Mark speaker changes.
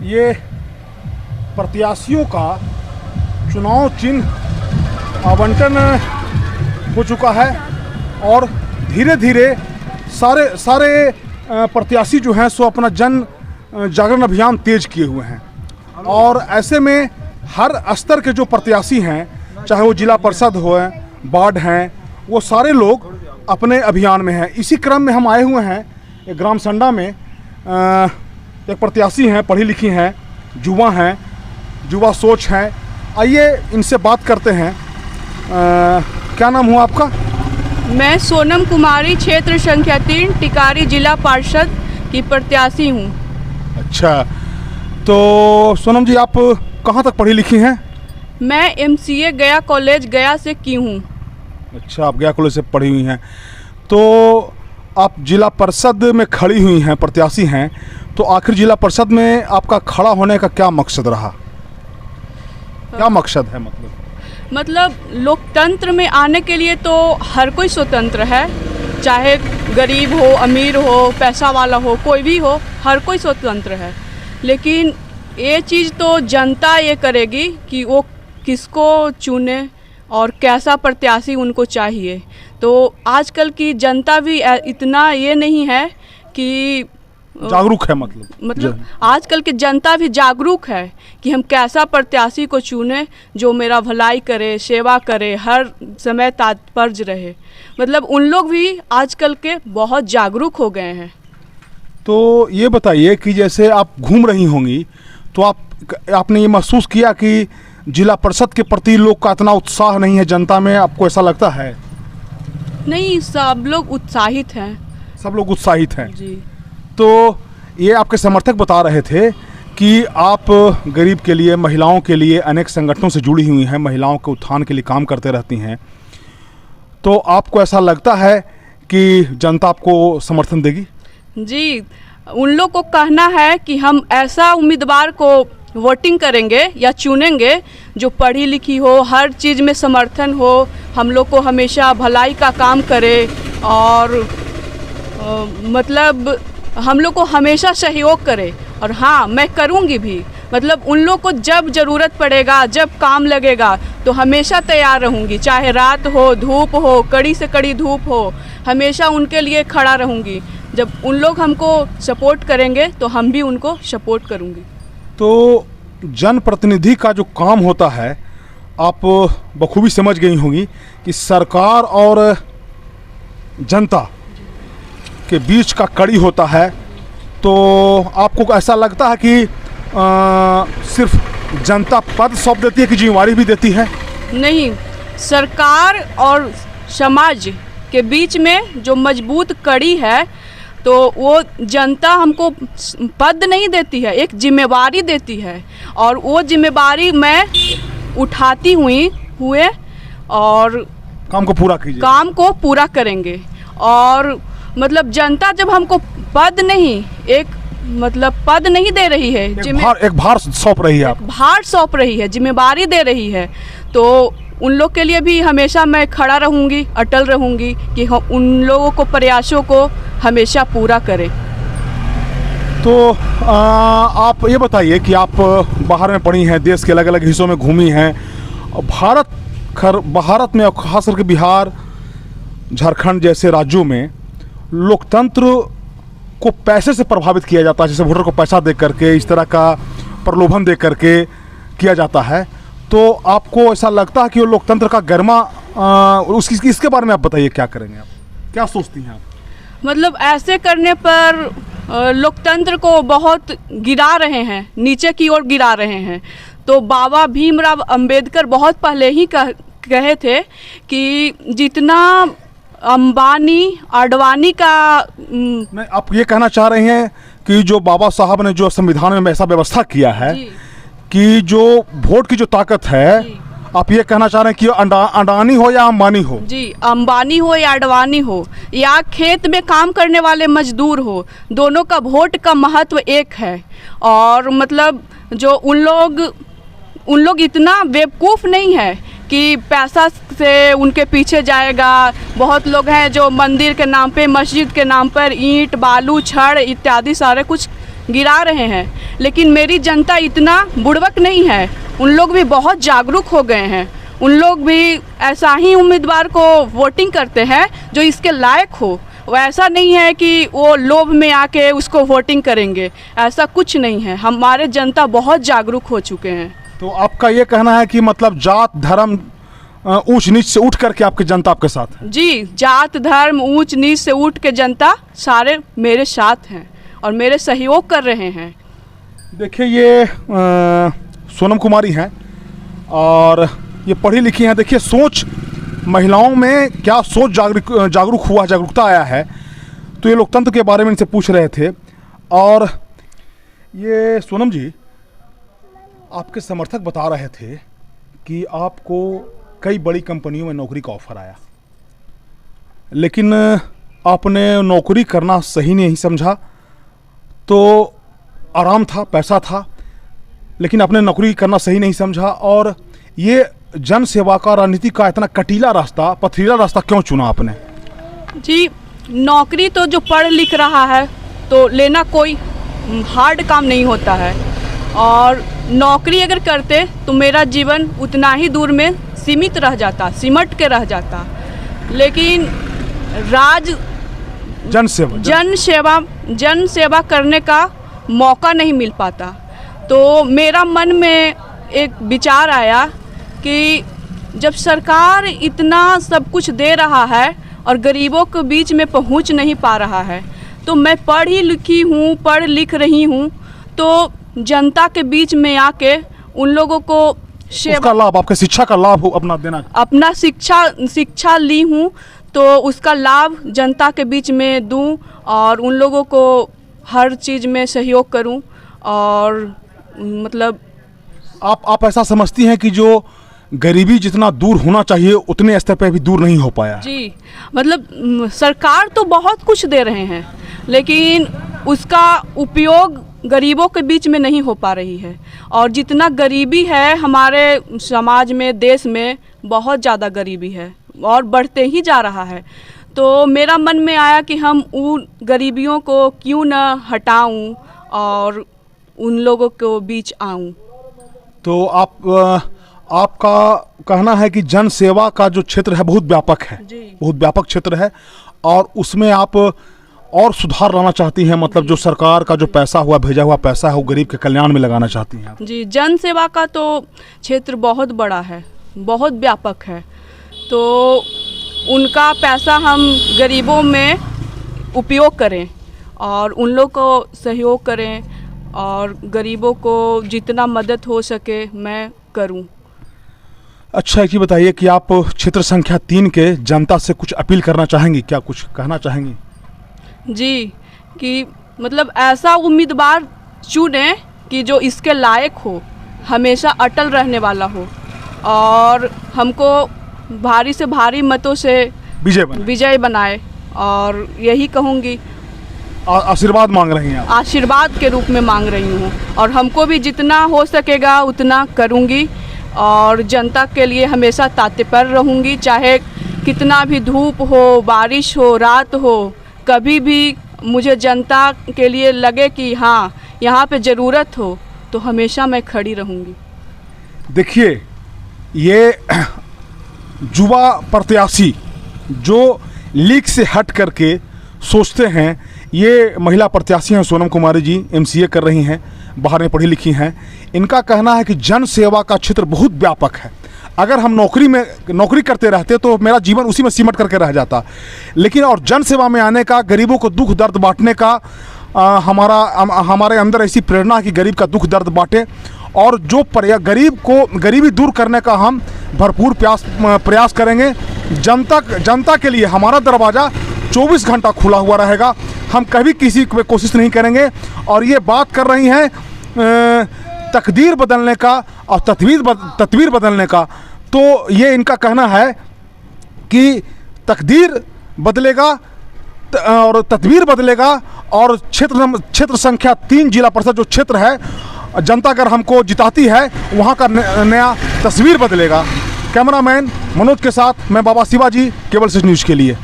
Speaker 1: ये प्रत्याशियों का चुनाव चिन्ह आवंटन हो चुका है और धीरे धीरे सारे प्रत्याशी जो हैं सो अपना जन जागरण अभियान तेज किए हुए हैं। और ऐसे में हर स्तर के जो प्रत्याशी हैं, चाहे वो जिला परिषद हो, वार्ड हैं, वो सारे लोग अपने अभियान में हैं। इसी क्रम में हम आए हुए हैं एक ग्राम संडा में। एक प्रत्याशी हैं, पढ़ी लिखी हैं, युवा सोच हैं। आइए इनसे बात करते हैं। क्या नाम हुआ आपका?
Speaker 2: मैं सोनम कुमारी, क्षेत्र संख्या 3, टिकारी, जिला पार्षद की प्रत्याशी हूँ।
Speaker 1: अच्छा, तो सोनम जी, आप कहाँ तक पढ़ी लिखी हैं?
Speaker 2: मैं MCA गया कॉलेज गया से की हूँ।
Speaker 1: अच्छा, आप गया कॉलेज से पढ़ी हुई हैं। तो आप जिला परिषद में खड़ी हुई हैं, प्रत्याशी हैं, तो आखिर जिला परिषद में आपका खड़ा होने का क्या मकसद रहा? क्या मकसद है?
Speaker 2: मतलब लोकतंत्र में आने के लिए तो हर कोई स्वतंत्र है, चाहे गरीब हो, अमीर हो, पैसा वाला हो, कोई भी हो, हर कोई स्वतंत्र है। लेकिन ये चीज़ तो जनता ये करेगी कि वो किसको चुने और कैसा प्रत्याशी उनको चाहिए। तो आजकल की जनता भी इतना ये नहीं है कि
Speaker 1: जागरूक है, मतलब
Speaker 2: आजकल की जनता भी जागरूक है कि हम कैसा प्रत्याशी को चुने जो मेरा भलाई करे, सेवा करे, हर समय तात्पर्य रहे। मतलब उन लोग भी आजकल के बहुत जागरूक हो गए हैं।
Speaker 1: तो ये बताइए कि जैसे आप घूम रही होंगी तो आपने ये महसूस किया कि जिला परिषद के प्रति लोग का इतना उत्साह नहीं है जनता में? आपको ऐसा लगता है?
Speaker 2: नहीं, सब लोग उत्साहित हैं।
Speaker 1: सब लोग उत्साहित हैं
Speaker 2: जी।
Speaker 1: तो ये आपके समर्थक बता रहे थे कि आप गरीब के लिए, महिलाओं के लिए अनेक संगठनों से जुड़ी हुई हैं, महिलाओं के उत्थान के लिए काम करते रहती हैं। तो आपको ऐसा लगता है कि जनता आपको समर्थन देगी?
Speaker 2: जी, उन लोग को कहना है कि हम ऐसा उम्मीदवार को वोटिंग करेंगे या चुनेंगे जो पढ़ी लिखी हो, हर चीज़ में समर्थन हो, हम लोग को हमेशा भलाई का काम करे और मतलब हम लोग को हमेशा सहयोग करे। और हाँ, मैं करूँगी भी। मतलब उन लोग को जब ज़रूरत पड़ेगा, जब काम लगेगा तो हमेशा तैयार रहूँगी, चाहे रात हो, धूप हो, कड़ी से कड़ी धूप हो, हमेशा उनके लिए खड़ा रहूँगी। जब उन लोग हमको सपोर्ट करेंगे तो हम भी उनको सपोर्ट करूँगी।
Speaker 1: तो जनप्रतिनिधि का जो काम होता है, आप बखूबी समझ गई होंगी कि सरकार और जनता के बीच का कड़ी होता है। तो आपको ऐसा लगता है कि सिर्फ जनता पद सौंप देती है कि जिम्मेवारी भी देती है?
Speaker 2: नहीं, सरकार और समाज के बीच में जो मजबूत कड़ी है तो वो जनता हमको पद नहीं देती है, एक जिम्मेवारी देती है। और वो जिम्मेवारी मैं उठाती हुए और
Speaker 1: काम को पूरा
Speaker 2: करेंगे। और मतलब जनता जब हमको पद नहीं दे रही है,
Speaker 1: एक भार सौंप रही है,
Speaker 2: जिम्मेवारी दे रही है, तो उन लोग के लिए भी हमेशा मैं खड़ा रहूँगी, अटल रहूँगी कि हम उन लोगों को प्रयासों को हमेशा पूरा करें।
Speaker 1: तो आप ये बताइए कि आप बाहर में पढ़ी हैं, देश के अलग अलग हिस्सों में घूमी हैं, भारत में और खास करके बिहार, झारखंड जैसे राज्यों में लोकतंत्र को पैसे से प्रभावित किया जाता है, जैसे वोटर को पैसा दे करके, इस तरह का प्रलोभन दे करके किया जाता है। तो आपको ऐसा लगता है कि वो लोकतंत्र का गरिमा, इसके बारे में आप बताइए, क्या करेंगे आप, क्या सोचती हैं आप?
Speaker 2: मतलब ऐसे करने पर लोकतंत्र को बहुत गिरा रहे हैं, नीचे की ओर गिरा रहे हैं। तो बाबा भीमराव अंबेडकर बहुत पहले ही कहे थे कि जितना अंबानी, अडवाणी का
Speaker 1: नहीं, आप ये कहना चाह रहे हैं कि जो बाबा साहब ने जो संविधान में ऐसा व्यवस्था किया है कि जो वोट की जो ताकत है, आप ये कहना चाह रहे हैं कि अडानी हो या अंबानी हो? जी,
Speaker 2: अंबानी हो या अडवाणी हो या खेत में काम करने वाले मजदूर हो, दोनों का वोट का महत्व एक है। और मतलब जो उन लोग इतना बेवकूफ़ नहीं है कि पैसा से उनके पीछे जाएगा। बहुत लोग हैं जो मंदिर के नाम पे, मस्जिद के नाम पर ईंट, बालू, छड़ इत्यादि सारे कुछ गिरा रहे हैं, लेकिन मेरी जनता इतना बुड़बक नहीं है। उन लोग भी बहुत जागरूक हो गए हैं। उन लोग भी ऐसा ही उम्मीदवार को वोटिंग करते हैं जो इसके लायक हो। वो ऐसा नहीं है कि वो लोभ में आके उसको वोटिंग करेंगे, ऐसा कुछ नहीं है। हमारे जनता बहुत जागरूक हो चुके हैं।
Speaker 1: तो आपका ये कहना है कि मतलब जात धर्म ऊंच नीच से उठ करके आपकी जनता आपके साथ है?
Speaker 2: जी, जात धर्म ऊंच नीच से उठ के जनता सारे मेरे साथ हैं और मेरे सहयोग कर रहे हैं।
Speaker 1: देखिए ये सोनम कुमारी हैं और ये पढ़ी लिखी हैं। देखिए सोच महिलाओं में क्या सोच जागरूकता आया है। तो ये लोकतंत्र के बारे में इनसे पूछ रहे थे। और ये सोनम जी, आपके समर्थक बता रहे थे कि आपको कई बड़ी कंपनियों में नौकरी का ऑफर आया, लेकिन आपने नौकरी करना सही नहीं समझा। तो आराम था, पैसा था, लेकिन आपने नौकरी करना सही नहीं समझा। और ये जन सेवा का, राजनीति का इतना कटीला रास्ता, पथरीला रास्ता क्यों चुना आपने?
Speaker 2: जी, नौकरी तो जो पढ़ लिख रहा है तो लेना कोई हार्ड काम नहीं होता है। और नौकरी अगर करते तो मेरा जीवन उतना ही दूर में सीमित रह जाता, सिमट के रह जाता। लेकिन जन सेवा करने का मौका नहीं मिल पाता। तो मेरा मन में एक विचार आया कि जब सरकार इतना सब कुछ दे रहा है और गरीबों के बीच में पहुंच नहीं पा रहा है, तो मैं पढ़ लिख रही हूँ, तो जनता के बीच में आके उन लोगों को
Speaker 1: उसका लाभ, आपके शिक्षा का लाभ अपना देना।
Speaker 2: अपना शिक्षा ली हूँ तो उसका लाभ जनता के बीच में दूँ और उन लोगों को हर चीज़ में सहयोग करूँ। और मतलब
Speaker 1: आप ऐसा समझती हैं कि जो गरीबी जितना दूर होना चाहिए उतने स्तर पर भी दूर नहीं हो पाया?
Speaker 2: जी, मतलब सरकार तो बहुत कुछ दे रहे हैं, लेकिन उसका उपयोग गरीबों के बीच में नहीं हो पा रही है। और जितना गरीबी है हमारे समाज में, देश में बहुत ज़्यादा गरीबी है और बढ़ते ही जा रहा है। तो मेरा मन में आया कि हम उन गरीबियों को क्यों न हटाऊं और उन लोगों को बीच आऊं।
Speaker 1: तो आपका कहना है कि जन सेवा का जो क्षेत्र है बहुत व्यापक है, बहुत व्यापक क्षेत्र है और उसमें आप और सुधार लाना चाहती हैं। मतलब जो सरकार का जो पैसा हुआ, भेजा हुआ पैसा है, वो गरीब के कल्याण में लगाना चाहती हैं आप?
Speaker 2: जी, जन सेवा का तो क्षेत्र बहुत बड़ा है, बहुत व्यापक है। तो उनका पैसा हम गरीबों में उपयोग करें और उन लोग को सहयोग करें और गरीबों को जितना मदद हो सके मैं करूं।
Speaker 1: अच्छा, एक चीज़ बताइए कि आप क्षेत्र संख्या 3 के जनता से कुछ अपील करना चाहेंगी, क्या कुछ कहना चाहेंगी?
Speaker 2: जी, कि मतलब ऐसा उम्मीदवार चुने कि जो इसके लायक हो, हमेशा अटल रहने वाला हो और हमको भारी से भारी मतों से विजय बनाए। और यही कहूँगी,
Speaker 1: आशीर्वाद मांग रही हैं आप?
Speaker 2: आशीर्वाद के रूप में मांग रही हूँ और हमको भी जितना हो सकेगा उतना करूँगी और जनता के लिए हमेशा तात्पर रहूँगी। चाहे कितना भी धूप हो, बारिश हो, रात हो, कभी भी मुझे जनता के लिए लगे कि हाँ यहाँ पे ज़रूरत हो तो हमेशा मैं खड़ी रहूँगी।
Speaker 1: देखिए, ये युवा प्रत्याशी जो लीग से हट करके सोचते हैं, ये महिला प्रत्याशी हैं सोनम कुमारी जी, MCA कर रही हैं, बाहर में पढ़ी लिखी हैं। इनका कहना है कि जन सेवा का क्षेत्र बहुत व्यापक है। अगर हम नौकरी करते रहते तो मेरा जीवन उसी में सिमट करके रह जाता, लेकिन और जन सेवा में आने का, गरीबों को दुख दर्द बांटने का हमारे अंदर ऐसी प्रेरणा है कि गरीब का दुख दर्द बांटे और जो गरीबी दूर करने का हम भरपूर प्रयास करेंगे। जनता के लिए हमारा दरवाज़ा 24 घंटा खुला हुआ रहेगा। हम कभी किसी पे कोशिश नहीं करेंगे। और ये बात कर रही हैं तकदीर बदलने का और तस्वीर बदलने का, तो ये इनका कहना है कि तकदीर बदलेगा और तस्वीर बदलेगा और क्षेत्र संख्या 3 जिला परिषद जो क्षेत्र है, जनता अगर हमको जिताती है वहाँ का नया तस्वीर बदलेगा। कैमरामैन मनोज के साथ मैं बाबा शिवाजी, केबल 6 न्यूज़ के लिए।